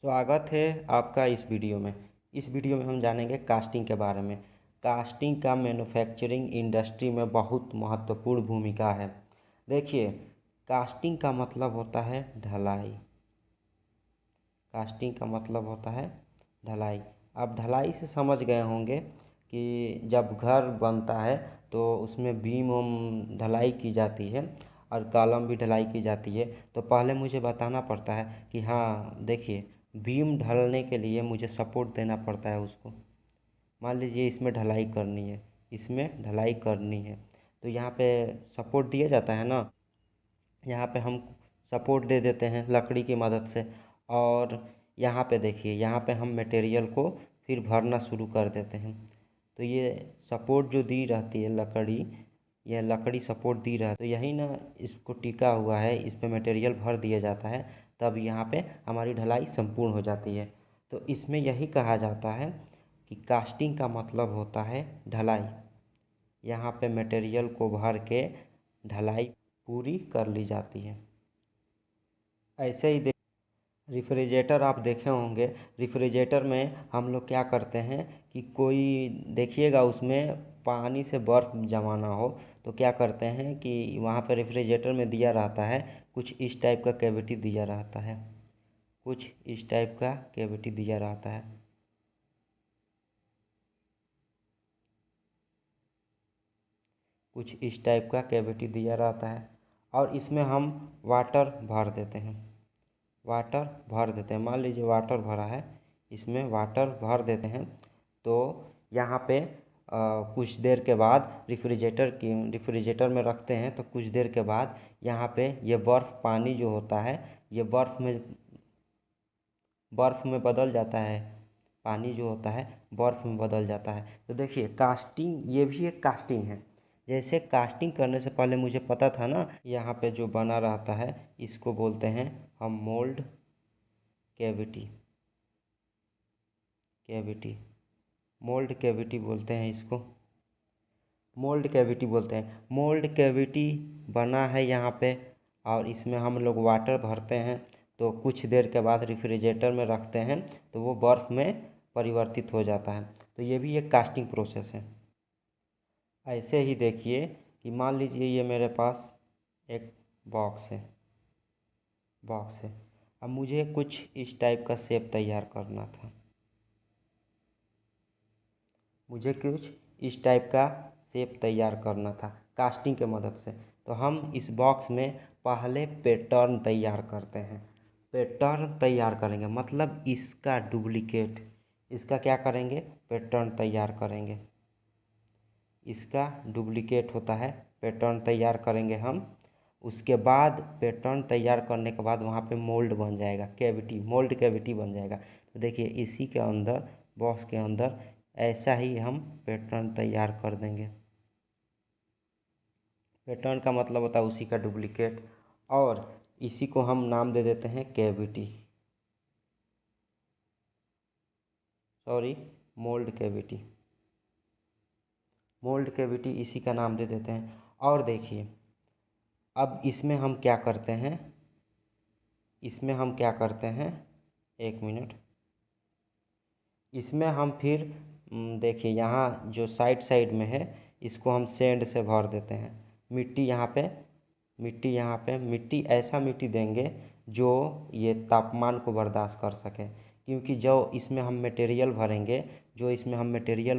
स्वागत है आपका इस वीडियो में। इस वीडियो में हम जानेंगे कास्टिंग के बारे में। कास्टिंग का मैन्युफैक्चरिंग इंडस्ट्री में बहुत महत्वपूर्ण भूमिका है। देखिए, कास्टिंग का मतलब होता है ढलाई। कास्टिंग का मतलब होता है ढलाई। आप ढलाई से समझ गए होंगे कि जब घर बनता है तो उसमें बीम ढलाई की जाती है और कॉलम भी ढलाई की जाती है। तो पहले मुझे बताना पड़ता है कि हाँ देखिए, बीम ढलने के लिए मुझे सपोर्ट देना पड़ता है उसको। मान लीजिए इसमें ढलाई करनी है, इसमें ढलाई करनी है, तो यहाँ पे सपोर्ट दिया जाता है ना। यहाँ पे हम सपोर्ट दे देते हैं लकड़ी की मदद से। और यहाँ पे देखिए, यहाँ पे हम मटेरियल को फिर भरना शुरू कर देते हैं। तो ये सपोर्ट जो दी रहती है लकड़ी, यह लकड़ी सपोर्ट दी रहा है तो यही ना इसको टिका हुआ है, इस पे मटेरियल भर दिया जाता है, तब यहाँ पे हमारी ढलाई संपूर्ण हो जाती है। तो इसमें यही कहा जाता है कि कास्टिंग का मतलब होता है ढलाई। यहाँ पे मटेरियल को भर के ढलाई पूरी कर ली जाती है। ऐसे ही रेफ्रिजरेटर आप देखे होंगे। रेफ्रिजरेटर में हम लोग क्या करते हैं कि कोई देखिएगा उसमें पानी से बर्फ़ जमाना हो तो क्या करते हैं कि वहाँ पर रेफ्रिजरेटर में दिया रहता है, कुछ इस टाइप का कैविटी दिया रहता है, कुछ इस टाइप का कैविटी दिया रहता है। कुछ इस टाइप का कैविटी दिया रहता है और इसमें हम वाटर भर देते हैं। वाटर भर देते हैं, मान लीजिए वाटर भरा है, इसमें वाटर भर देते हैं। तो यहाँ पे कुछ देर के बाद रेफ्रिजरेटर में रखते हैं तो कुछ देर के बाद यहाँ पे ये बर्फ़ पानी जो होता है ये बर्फ़ में बदल जाता है। पानी जो होता है बर्फ़ में बदल जाता है। तो देखिए, कास्टिंग ये भी एक कास्टिंग है। जैसे कास्टिंग करने से पहले मुझे पता था ना, यहाँ पे जो बना रहता है इसको बोलते हैं हम mould cavity. Cavity, mould cavity बोलते हैं इसको। मोल्ड कैविटी बोलते हैं। मोल्ड कैविटी बना है यहाँ पे और इसमें हम लोग वाटर भरते हैं। तो कुछ देर के बाद रेफ्रिजरेटर में रखते हैं तो वो बर्फ़ में परिवर्तित हो जाता है। तो ये भी एक कास्टिंग प्रोसेस है। ऐसे ही देखिए कि मान लीजिए ये मेरे पास एक बॉक्स है। अब मुझे कुछ इस टाइप का शेप तैयार करना था। मुझे कुछ इस टाइप का शेप तैयार करना था कास्टिंग के मदद से। तो हम इस बॉक्स में पहले पैटर्न तैयार करते हैं। पैटर्न तैयार करेंगे मतलब इसका डुप्लिकेट, इसका क्या करेंगे, पैटर्न तैयार करेंगे। इसका डुप्लिकेट होता है, पैटर्न तैयार करेंगे हम। उसके बाद पैटर्न तैयार करने के बाद वहाँ पे मोल्ड बन जाएगा, कैविटी, मोल्ड कैविटी बन जाएगा। तो देखिए इसी के अंदर, बॉक्स के अंदर ऐसा ही हम पैटर्न तैयार कर देंगे। पैटर्न का मतलब होता है उसी का डुप्लिकेट और इसी को हम नाम दे देते हैं cavity, sorry mould cavity. Mould cavity इसी का नाम दे देते हैं। और देखिए, अब इसमें हम क्या करते हैं, इसमें हम क्या करते हैं, एक मिनट। इसमें हम फिर देखिए यहाँ जो साइड साइड में है इसको हम सेंड से भर देते हैं। मिट्टी यहाँ पे, मिट्टी ऐसा मिट्टी देंगे जो ये तापमान को बर्दाश्त कर सके। क्योंकि जो इसमें हम मटेरियल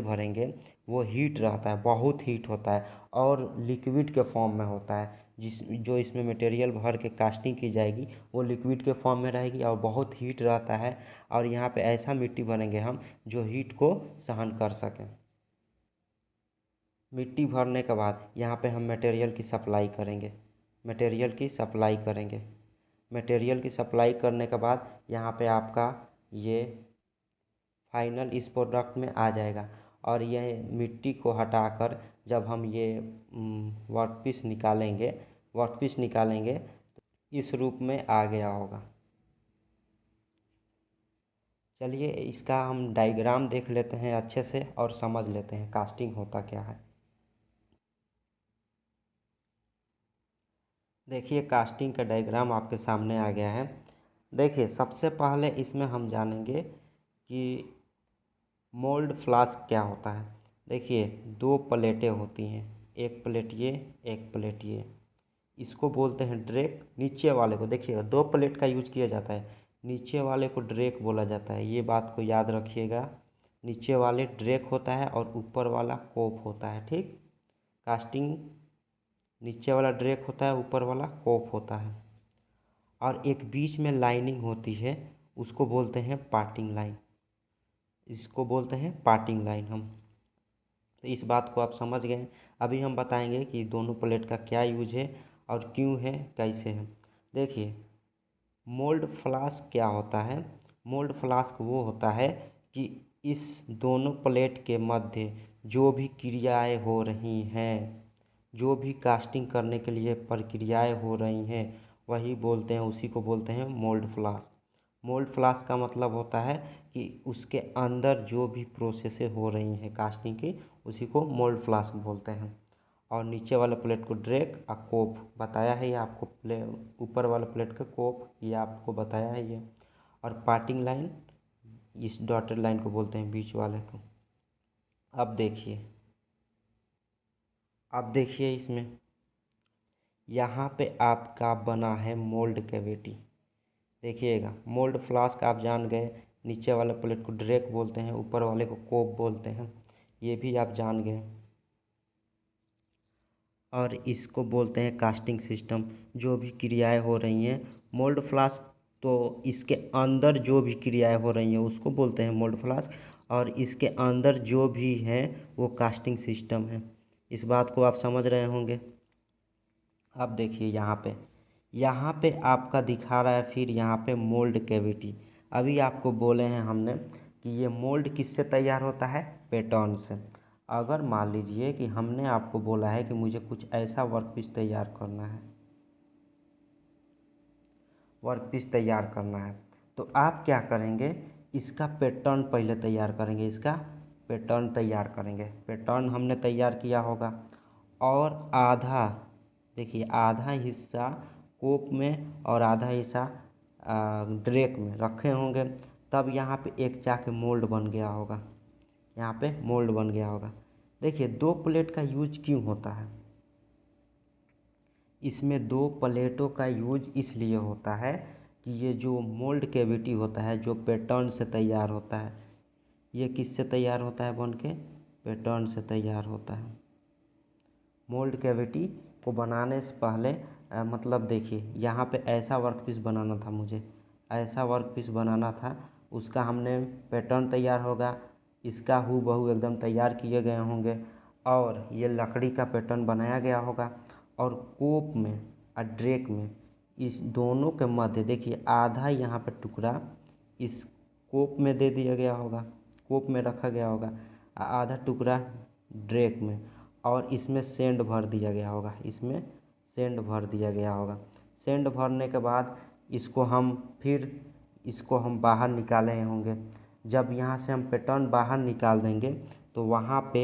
भरेंगे वो हीट रहता है, बहुत हीट होता है और लिक्विड के फॉर्म में होता है। जो इसमें मटेरियल भर के कास्टिंग की जाएगी वो लिक्विड के फॉर्म में रहेगी और बहुत हीट रहता है। और यहाँ पे ऐसा मिट्टी भरेंगे हम जो हीट को सहन कर सकें। मिट्टी भरने के बाद यहाँ पे हम मटेरियल की सप्लाई करेंगे। मटेरियल की सप्लाई करने के बाद यहाँ पे आपका ये फाइनल इस प्रोडक्ट में आ जाएगा। और यह मिट्टी को हटाकर जब हम ये वर्कपीस निकालेंगे तो इस रूप में आ गया होगा। चलिए इसका हम डायग्राम देख लेते हैं अच्छे से और समझ लेते हैं कास्टिंग होता क्या है। देखिए कास्टिंग का डायग्राम आपके सामने आ गया है। देखिए, सबसे पहले इसमें हम जानेंगे कि मोल्ड फ्लास्क क्या होता है। देखिए, दो प्लेटें होती हैं, एक प्लेट ये, एक प्लेट ये। इसको बोलते हैं ड्रैक। नीचे वाले को देखिएगा, दो प्लेट का यूज किया जाता है, नीचे वाले को ड्रैक बोला जाता है। ये बात को याद रखिएगा, नीचे वाले ड्रैक होता है और ऊपर वाला कोप होता है। ठीक, कास्टिंग नीचे वाला ड्रैक होता है, ऊपर वाला कोप होता है, और एक बीच में लाइनिंग होती है, उसको बोलते हैं पार्टिंग लाइन। इसको बोलते हैं पार्टिंग लाइन हम। तो इस बात को आप समझ गए। अभी हम बताएंगे कि दोनों प्लेट का क्या यूज है और क्यों है, कैसे है। देखिए, मोल्ड फ्लास्क क्या होता है। मोल्ड फ्लास्क वो होता है कि इस दोनों प्लेट के मध्य जो भी क्रियाएं हो रही हैं, जो भी कास्टिंग करने के लिए प्रक्रियाएं हो रही हैं, वही बोलते हैं, उसी को बोलते हैं मोल्ड फ्लास्क। मोल्ड फ्लास्क का मतलब होता है कि उसके अंदर जो भी प्रोसेसेस हो रही हैं कास्टिंग की, उसी को मोल्ड फ्लास्क बोलते हैं। और नीचे वाले प्लेट को ड्रैक और कोप बताया है ये आपको, ऊपर वाले प्लेट का कोप ये आपको बताया है ये। और पार्टिंग लाइन, इस डॉटेड लाइन को बोलते हैं बीच वाले को। अब देखिए, अब देखिए इसमें यहाँ पे आपका बना है मोल्ड कैविटी। देखिएगा, मोल्ड फ्लास्क आप जान गए, नीचे वाले प्लेट को ड्रैक बोलते हैं, ऊपर वाले को कोप बोलते हैं, ये भी आप जान गए। और इसको बोलते हैं कास्टिंग सिस्टम। जो भी क्रियाएं हो रही हैं मोल्ड फ्लास्क, तो इसके अंदर जो भी क्रियाएं हो रही हैं उसको बोलते हैं मोल्ड फ्लास्क, और इसके अंदर जो भी है वो कास्टिंग सिस्टम है। इस बात को आप समझ रहे होंगे। अब देखिए, यहाँ पे आपका दिखा रहा है, फिर यहाँ पे मोल्ड कैविटी। अभी आपको बोले हैं हमने कि ये मोल्ड किससे तैयार होता है, पैटर्न से। अगर मान लीजिए कि हमने आपको बोला है कि मुझे कुछ ऐसा वर्कपीस तैयार करना है, वर्कपीस तैयार करना है, तो आप क्या करेंगे, इसका पैटर्न पहले तैयार करेंगे, इसका पैटर्न तैयार करेंगे। पैटर्न हमने तैयार किया होगा, और आधा, देखिए आधा हिस्सा कोप में और आधा हिस्सा ड्रैक में रखे होंगे, तब यहाँ पे एक जाके मोल्ड बन गया होगा, यहाँ पे मोल्ड बन गया होगा। देखिए, दो प्लेट का यूज क्यों होता है, इसमें दो प्लेटों का यूज इसलिए होता है कि ये जो मोल्ड कैविटी होता है, जो पैटर्न से तैयार होता है, ये किससे तैयार होता है बन के, पैटर्न से तैयार होता है। मोल्ड कैविटी को बनाने से पहले मतलब देखिए, यहाँ पे ऐसा वर्कपीस बनाना था मुझे, ऐसा वर्कपीस बनाना था, उसका हमने पैटर्न तैयार होगा, इसका हूबहू एकदम तैयार किए गए होंगे, और ये लकड़ी का पैटर्न बनाया गया होगा। और कोप में और ड्रैक में, इस दोनों के मध्य देखिए आधा यहाँ पे टुकड़ा इस कोप में दे दिया गया होगा, कोप में रखा गया होगा, आधा टुकड़ा ड्रैक में, और इसमें सेंड भर दिया गया होगा, इसमें सेंड भर दिया गया होगा। सेंड भरने के बाद इसको हम बाहर निकाले होंगे। जब यहाँ से हम पैटर्न बाहर निकाल देंगे तो वहाँ पे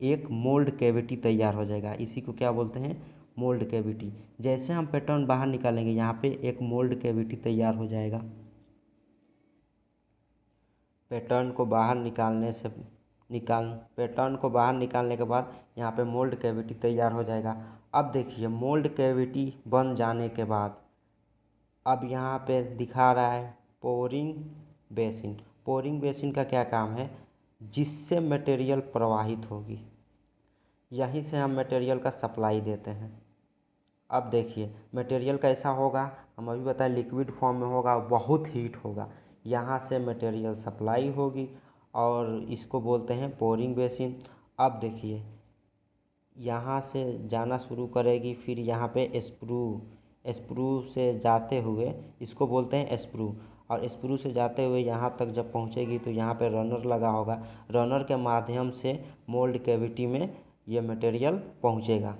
एक मोल्ड कैविटी तैयार हो जाएगा, इसी को क्या बोलते हैं, मोल्ड कैविटी। जैसे हम पैटर्न बाहर निकालेंगे, यहाँ पे एक मोल्ड कैविटी तैयार हो जाएगा। पैटर्न को बाहर निकालने के बाद यहाँ पे मोल्ड कैविटी तैयार हो जाएगा। अब देखिए, मोल्ड कैविटी बन जाने के बाद अब यहाँ पे दिखा रहा है पोरिंग बेसिन। पोरिंग बेसिन का क्या काम है, जिससे मटेरियल प्रवाहित होगी, यहीं से हम मटेरियल का सप्लाई देते हैं। अब देखिए, मटेरियल कैसा होगा, हम अभी बताएं, लिक्विड फॉर्म में होगा, बहुत हीट होगा, यहाँ से मटेरियल सप्लाई होगी, और इसको बोलते हैं पोरिंग बेसिन। अब देखिए, यहाँ से जाना शुरू करेगी, फिर यहाँ पे स्प्रू से जाते हुए, इसको बोलते हैं स्प्रू, और स्प्रू से जाते हुए यहाँ तक जब पहुँचेगी तो यहाँ पे रनर लगा होगा, रनर के माध्यम से मोल्ड कैविटी में ये मटेरियल पहुँचेगा।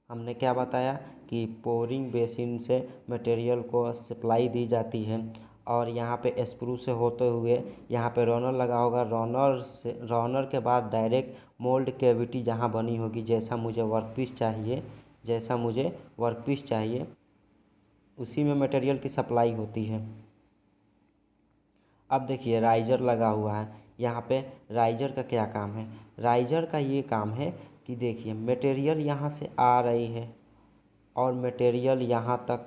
हमने क्या बताया कि पोरिंग बेसिन से मटेरियल को सप्लाई दी जाती है, और यहाँ पे स्प्रू से होते हुए यहाँ पे रनर लगा होगा, रनर के बाद डायरेक्ट मोल्ड कैविटी जहाँ बनी होगी, जैसा मुझे वर्कपीस चाहिए, उसी में मटेरियल की सप्लाई होती है। अब देखिए राइजर लगा हुआ है यहाँ पे। राइजर का क्या काम है? राइजर का ये काम है कि देखिए मटेरियल यहाँ से आ रही है और मटेरियल यहाँ तक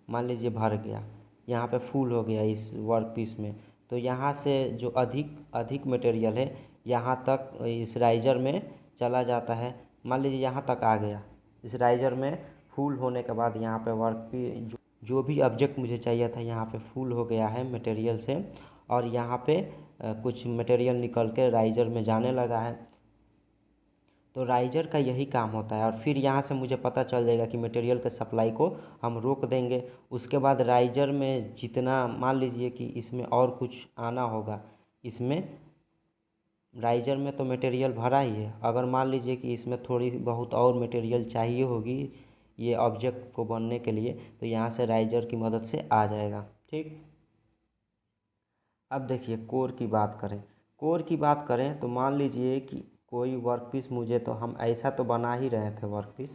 मान लीजिए भर गया, यहाँ पे फुल हो गया इस वर्क पीस में, तो यहाँ से जो अधिक अधिक मटेरियल है यहाँ तक इस राइजर में चला जाता है। मान लीजिए यहाँ तक आ गया, इस राइजर में फुल होने के बाद यहाँ पे वर्क पीस जो भी ऑब्जेक्ट मुझे चाहिए था यहाँ पे फुल हो गया है मटेरियल से, और यहाँ पे कुछ मटेरियल निकल के राइजर में जाने लगा है। तो राइजर का यही काम होता है। और फिर यहाँ से मुझे पता चल जाएगा कि मटेरियल के सप्लाई को हम रोक देंगे। उसके बाद राइजर में जितना मान लीजिए कि इसमें और कुछ आना होगा, इसमें राइजर में तो मटेरियल भरा ही है, अगर मान लीजिए कि इसमें थोड़ी बहुत और मटेरियल चाहिए होगी ये ऑब्जेक्ट को बनने के लिए, तो यहाँ से राइजर की मदद से आ जाएगा। ठीक। अब देखिए कोर की बात करें। कोर की बात करें तो मान लीजिए कि कोई वर्क पीस मुझे, तो हम ऐसा तो बना ही रहे थे वर्क पीस,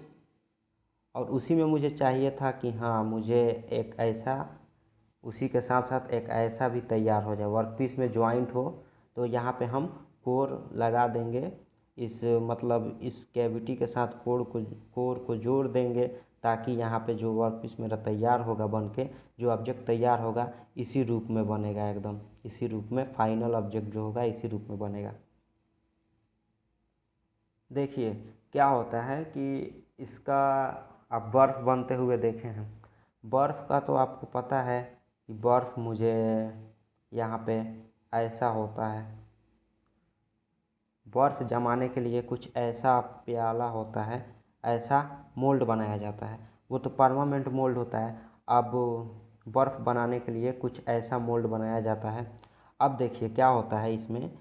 और उसी में मुझे चाहिए था कि हाँ मुझे एक ऐसा, उसी के साथ साथ एक ऐसा भी तैयार हो जाए वर्क पीस में जॉइंट हो। तो यहाँ पे हम कोर लगा देंगे, इस मतलब इस कैविटी के साथ कोर को जोड़ देंगे, ताकि यहाँ पे जो वर्क पीस मेरा तैयार होगा बन के, जो ऑब्जेक्ट तैयार होगा इसी रूप में बनेगा, एकदम इसी रूप में फाइनल ऑब्जेक्ट जो होगा इसी रूप में बनेगा। देखिए क्या होता है कि इसका आप बर्फ़ बनते हुए देखे हैं। बर्फ़ का तो आपको पता है कि बर्फ़ मुझे यहाँ पे ऐसा होता है, बर्फ़ जमाने के लिए कुछ ऐसा प्याला होता है, ऐसा मोल्ड बनाया जाता है, वो तो परमानेंट मोल्ड होता है। अब बर्फ़ बनाने के लिए कुछ ऐसा मोल्ड बनाया जाता है। अब देखिए क्या होता है इसमें,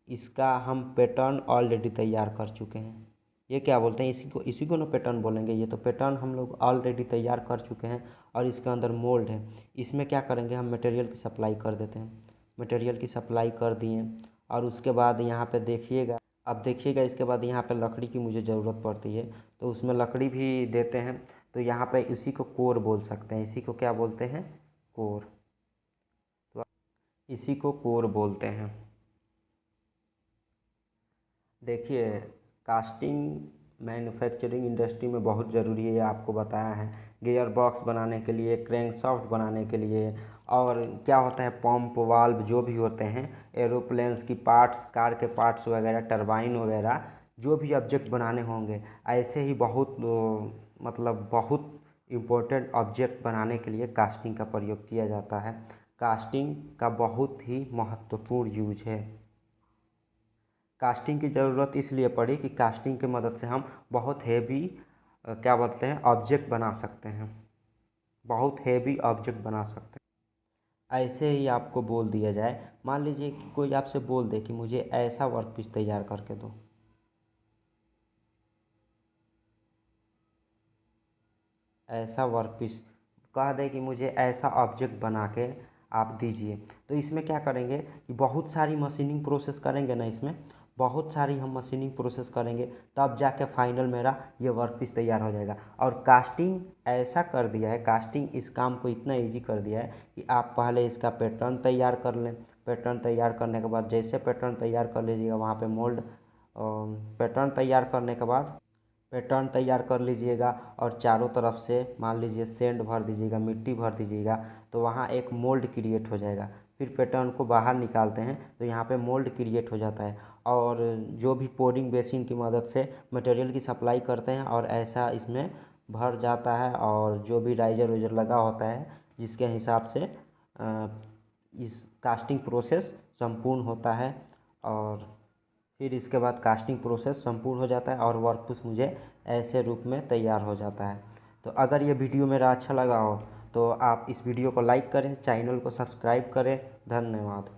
इसका हम पैटर्न ऑलरेडी तैयार कर चुके हैं। ये क्या बोलते हैं, इसी को ना पैटर्न बोलेंगे। ये तो पैटर्न हम लोग ऑलरेडी तैयार कर चुके हैं और इसके अंदर मोल्ड है। इसमें क्या करेंगे, हम मटेरियल की सप्लाई कर देते हैं। मटेरियल की सप्लाई कर दिए और उसके बाद यहाँ पे देखिएगा, अब देखिएगा इसके बाद यहाँ पे लकड़ी की मुझे ज़रूरत पड़ती है, तो उसमें लकड़ी भी देते हैं। तो यहाँ पे इसी को कोर बोल सकते हैं। इसी को क्या बोलते हैं, कोर। तो इसी को कोर बोलते हैं। देखिए कास्टिंग मैन्युफैक्चरिंग इंडस्ट्री में बहुत ज़रूरी है, आपको बताया है। गियर बॉक्स बनाने के लिए, क्रैंकशाफ्ट बनाने के लिए, और क्या होता है पंप वाल्व जो भी होते हैं, एरोप्लेन्स की पार्ट्स, कार के पार्ट्स वगैरह, टरबाइन वगैरह, जो भी ऑब्जेक्ट बनाने होंगे, ऐसे ही बहुत मतलब बहुत इम्पोर्टेंट ऑब्जेक्ट बनाने के लिए कास्टिंग का प्रयोग किया जाता है। कास्टिंग का बहुत ही महत्वपूर्ण यूज है। कास्टिंग की ज़रूरत इसलिए पड़ी कि कास्टिंग की मदद से हम बहुत हेवी क्या बोलते हैं ऑब्जेक्ट बना सकते हैं, बहुत हेवी ऑब्जेक्ट बना सकते हैं। ऐसे ही आपको बोल दिया जाए, मान लीजिए कि कोई आपसे बोल दे कि मुझे ऐसा वर्क पीस तैयार करके दो, ऐसा वर्क पीस कह दे कि मुझे ऐसा ऑब्जेक्ट बना के आप दीजिए, तो इसमें क्या करेंगे कि बहुत सारी मशीनिंग प्रोसेस करेंगे ना, इसमें बहुत सारी हम मशीनिंग प्रोसेस करेंगे, तब जाके फाइनल मेरा ये वर्क पीस तैयार हो जाएगा। और कास्टिंग ऐसा कर दिया है, कास्टिंग इस काम को इतना इजी कर दिया है कि आप पहले इसका पैटर्न तैयार कर लें। पैटर्न तैयार करने के बाद, जैसे पैटर्न तैयार कर लीजिएगा वहाँ पे मोल्ड, पैटर्न तैयार करने के बाद पैटर्न तैयार कर लीजिएगा और चारों तरफ से मान लीजिए सेंड भर दीजिएगा, मिट्टी भर दीजिएगा, तो वहाँ एक मोल्ड क्रिएट हो जाएगा। फिर पैटर्न को बाहर निकालते हैं तो यहाँ पे मोल्ड क्रिएट हो जाता है, और जो भी पोरिंग बेसिन की मदद से मटेरियल की सप्लाई करते हैं और ऐसा इसमें भर जाता है, और जो भी राइजर वाइजर लगा होता है जिसके हिसाब से इस कास्टिंग प्रोसेस संपूर्ण होता है। और फिर इसके बाद कास्टिंग प्रोसेस संपूर्ण हो जाता है और वर्कपीस मुझे ऐसे रूप में तैयार हो जाता है। तो अगर ये वीडियो मेरा अच्छा लगा हो तो आप इस वीडियो को लाइक करें, चैनल को सब्सक्राइब करें। धन्यवाद।